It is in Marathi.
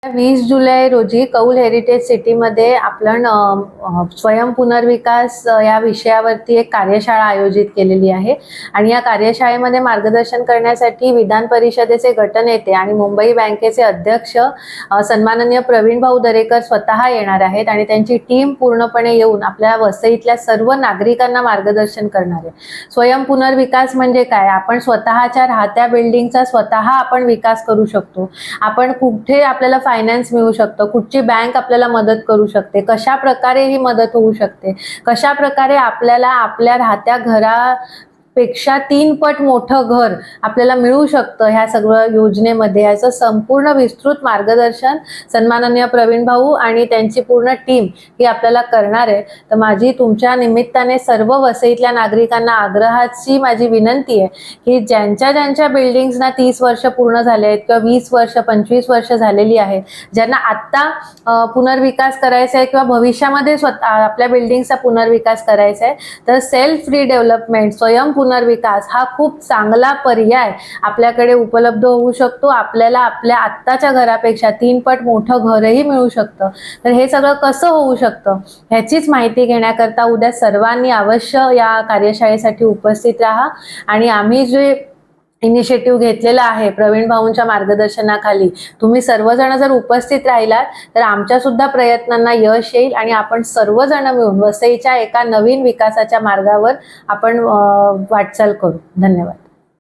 20 जुलै रोजी कौल हेरिटेज सिटीमध्ये आपण स्वयं पुनर्विकास या विषयावरती एक कार्यशाळा आयोजित केलेली आहे आणि या कार्यशाळेमध्ये मार्गदर्शन करण्यासाठी विधान परिषदेचे गटनेते आणि मुंबई बँकेचे अध्यक्ष सन्माननीय प्रवीण भाऊ दरेकर स्वतः येणार आहेत आणि त्यांची टीम पूर्णपणे येऊन आपल्या वसईतल्या सर्व नागरिकांना मार्गदर्शन करणार आहे। स्वयं पुनर्विकास म्हणजे काय? आपण स्वतःच्या राहत्या बिल्डिंगचा स्वतः आपण विकास करू शकतो। आपण कुठे आपल्याला फायनान्स मिळू शकतं, कुठची बँक आपल्याला मदत करू शकते, कशा प्रकारे ही मदत होऊ शकते, कशा प्रकारे आपल्याला आपल्या राहत्या घरापेक्षा 3 पट मोठं घर आपल्याला मिळू शकतं, ह्या सगळं योजनेमध्ये याचं संपूर्ण विस्तृत मार्गदर्शन सन्माननीय प्रवीण भाऊ आणि त्यांची पूर्ण टीम ही आपल्याला करणार आहे। तर माझी तुमच्या निमित्ताने सर्व वसईतल्या नागरिकांना आग्रहाची माझी विनंती आहे की ज्यांच्या बिल्डिंग्सना 30 वर्ष पूर्ण झाले आहेत किंवा 20 वर्ष 25 वर्ष झालेली आहेत, ज्यांना आत्ता पुनर्विकास करायचा आहे किंवा भविष्यामध्ये स्वतः आपल्या बिल्डिंगचा पुनर्विकास करायचा आहे, तर सेल्फ रिडेव्हलपमेंट स्वयं पुनर्विकास हा खूप चांगला पर्याय आपल्याकडे उपलब्ध होऊ शकतो। आपल्याला आपल्या आत्ताच्या घरापेक्षा 3 पट मोठं घरही मिळू शकतं। तर हे सगळं कसं होऊ शकतं ह्याचीच माहिती घेण्याकरता उद्या सर्वांनी अवश्य या कार्यशाळेसाठी उपस्थित राहा आणि आम्ही जे इनिशिएटिव्ह घेतलेला आहे प्रवीण भाऊंच्या मार्गदर्शनाखाली तुम्ही सर्वजण जर उपस्थित राहिलात तर आमच्या सुद्धा प्रयत्नांना यश येईल आणि आपण सर्वजण मिळून वसईच्या एका नवीन विकासाच्या मार्गावर आपण वाटचाल करू। धन्यवाद।